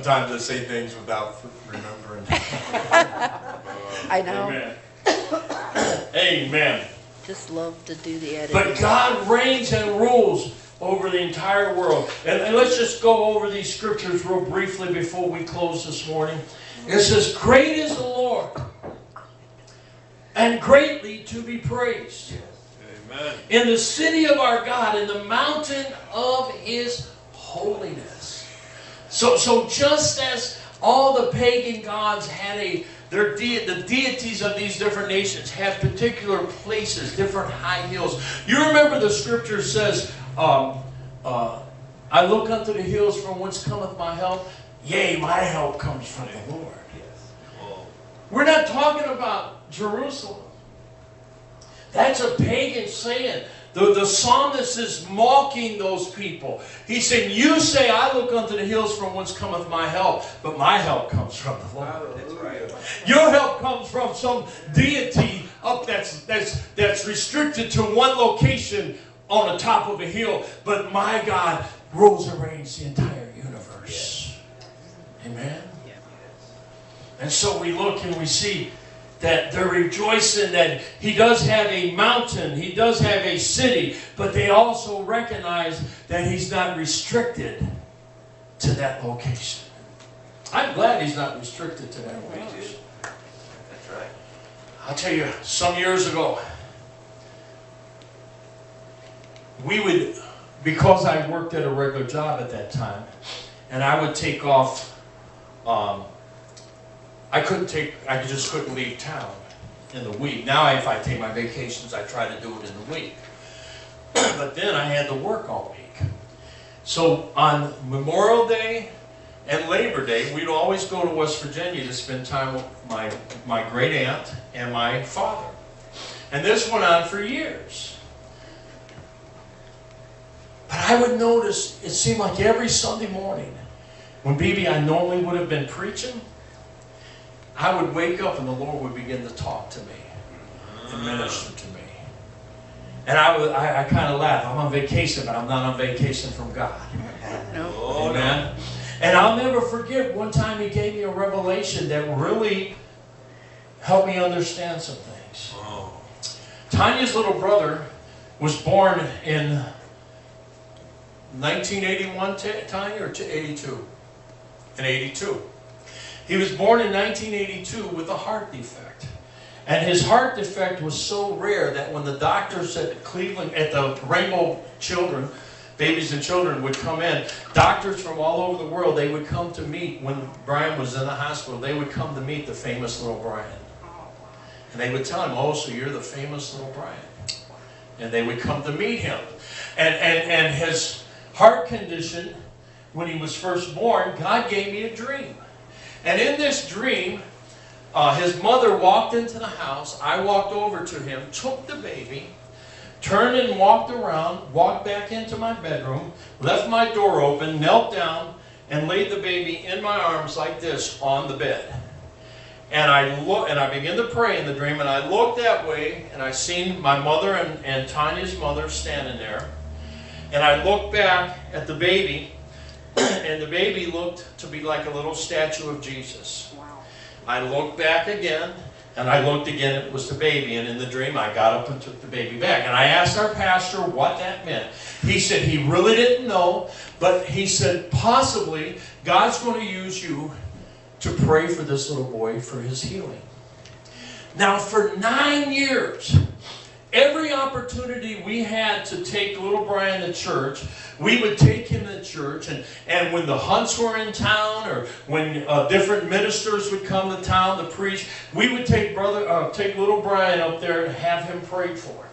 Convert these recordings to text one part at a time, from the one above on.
Sometimes I say things without remembering. I know. Amen. Amen. Just love to do the editing. But God reigns and rules over the entire world. And let's just go over these scriptures real briefly before we close this morning. It says, "Great is the Lord, and greatly to be praised. Amen. In the city of our God, in the mountain of His holiness." So just as all the pagan gods had the deities of these different nations had particular places, different high hills. You remember the scripture says, "I look unto the hills from whence cometh my help. Yea, my help comes from the Lord." We're not talking about Jerusalem. That's a pagan saying. The psalmist is mocking those people. He's saying, you say, "I look unto the hills from whence cometh my help," but my help comes from the Lord. That's right. Your help comes from some deity up that's restricted to one location on the top of a hill. But my God rules and reigns the entire universe. Amen? And so we look and we see that they're rejoicing that He does have a mountain, He does have a city, but they also recognize that He's not restricted to that location. I'm glad He's not restricted to that location. That's right. I'll tell you, some years ago, we would, because I worked at a regular job at that time, and I would take off, I just couldn't leave town in the week. Now if I take my vacations, I try to do it in the week. But then I had to work all week. So on Memorial Day and Labor Day, we'd always go to West Virginia to spend time with my great aunt and my father. And this went on for years. But I would notice, it seemed like every Sunday morning, when I normally would have been preaching, I would wake up and the Lord would begin to talk to me and minister to me. And I kind of laugh. I'm on vacation, but I'm not on vacation from God. No. Amen. And I'll never forget one time He gave me a revelation that really helped me understand some things. Tanya's little brother was born in 1981, Tanya, or 82? In 82. He was born in 1982 with a heart defect. And his heart defect was so rare that when the doctors at Cleveland, at the Rainbow Children, Babies and Children would come in, doctors from all over the world, they would come to meet, when Brian was in the hospital, they would come to meet the famous little Brian. And they would tell him, "Oh, so you're the famous little Brian." And they would come to meet him. And his heart condition, when he was first born, God gave me a dream. And in this dream, his mother walked into the house. I walked over to him, took the baby, turned and walked around, walked back into my bedroom, left my door open, knelt down, and laid the baby in my arms like this on the bed. And I began to pray in the dream, and I looked that way, and I seen my mother and Tanya's mother standing there. And I looked back at the baby, and the baby looked to be like a little statue of Jesus. Wow. I looked back again, and I looked again, it was the baby. And in the dream, I got up and took the baby back. And I asked our pastor what that meant. He said he really didn't know, but he said possibly God's going to use you to pray for this little boy for his healing. Now for 9 years, every opportunity we had to take little Brian to church, we would take him to church. And when the Hunts were in town, or when different ministers would come to town to preach, we would take little Brian up there and have him prayed for.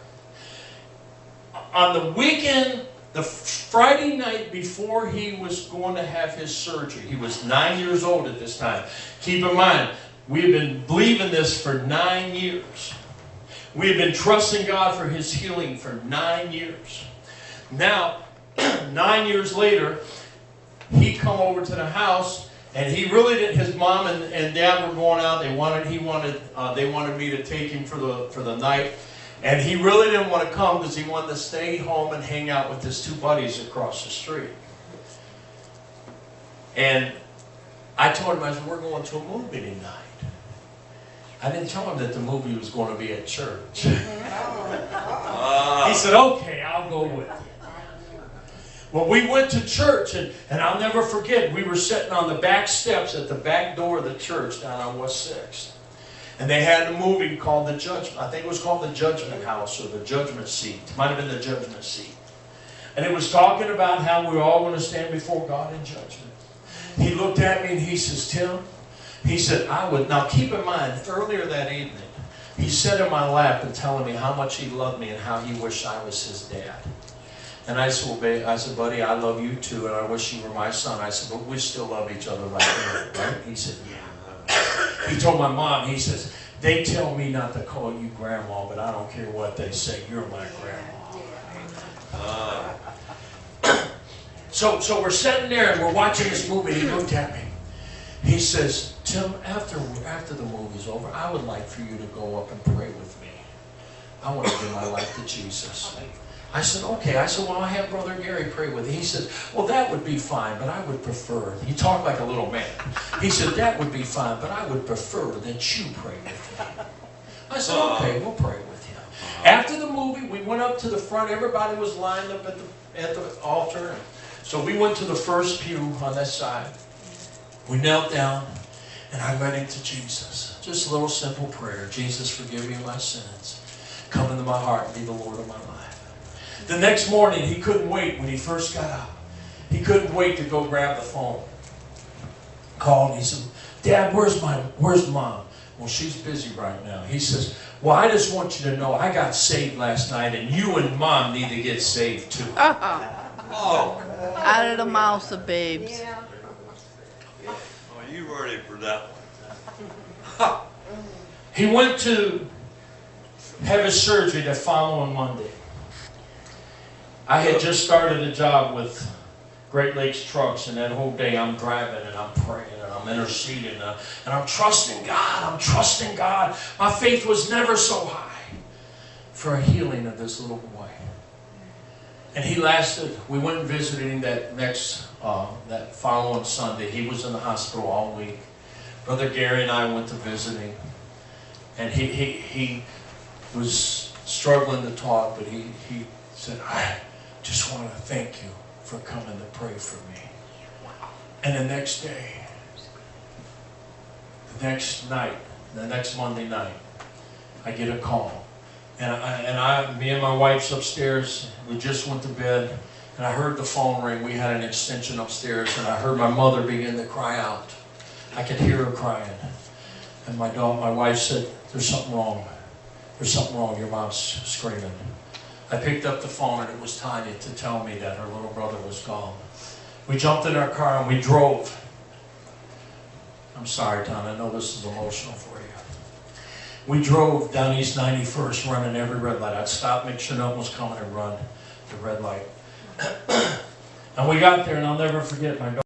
On the weekend, the Friday night before he was going to have his surgery, he was 9 years old at this time. Keep in mind, we have been believing this for 9 years. We have been trusting God for His healing for 9 years. Now, 9 years later, he come over to the house, and he really didn't. His mom and dad were going out. They wanted me to take him for the night, and he really didn't want to come because he wanted to stay home and hang out with his two buddies across the street. And I told him, I said, we're going to a movie tonight. I didn't tell him that the movie was going to be at church. He said, okay, I'll go with you. Well, we went to church, and I'll never forget, we were sitting on the back steps at the back door of the church down on West 6th. And they had a movie called The Judgment. I think it was called The Judgment House or The Judgment Seat. It might have been The Judgment Seat. And it was talking about how we were all going to stand before God in judgment. He looked at me and he says, Tim, he said, I would, now keep in mind, earlier that evening, he sat in my lap and telling me how much he loved me and how he wished I was his dad. And I said, well, babe, I said, buddy, I love you too, and I wish you were my son. I said, but we still love each other like that, right? He said, yeah. He told my mom, he says, they tell me not to call you grandma, but I don't care what they say. You're my grandma. So we're sitting there and we're watching this movie. He looked at me. He says, Tim, after the movie's over, I would like for you to go up and pray with me. I want to give my life to Jesus. I said, okay. I said, well, I have Brother Gary pray with you. He said, well, that would be fine, but I would prefer. He talked like a little man. He said, that would be fine, but I would prefer that you pray with me. I said, okay, we'll pray with you. After the movie, we went up to the front. Everybody was lined up at the altar. So we went to the first pew on that side. We knelt down, and I led him to Jesus. Just a little simple prayer. Jesus, forgive me my sins. Come into my heart and be the Lord of my life. The next morning, he couldn't wait when he first got up. He couldn't wait to go grab the phone. Called, he said, Dad, where's Mom? Well, she's busy right now. He says, well, I just want you to know I got saved last night, and you and Mom need to get saved too. Oh, out of the mouths of babes. Oh, you ready for that one? He went to have his surgery the following Monday. I had just started a job with Great Lakes Trucks, and that whole day I'm driving and I'm praying and I'm interceding and I'm trusting God. I'm trusting God. My faith was never so high for a healing of this little boy. And he lasted. We went and visited him that following Sunday. He was in the hospital all week. Brother Gary and I went to visit him, and he was struggling to talk, but he said, I just want to thank you for coming to pray for me. And the next day, the next Monday night, I get a call. And me and my wife's upstairs. We just went to bed, and I heard the phone ring. We had an extension upstairs, and I heard my mother begin to cry out. I could hear her crying. And my wife said, there's something wrong. There's something wrong. Your mom's screaming. I picked up the phone, and it was Tanya to tell me that her little brother was gone. We jumped in our car, and we drove. I'm sorry, Tanya. I know this is emotional for you. We drove down East 91st, running every red light. I'd stop, make sure no one was coming, and run the red light. And we got there, and I'll never forget, my daughter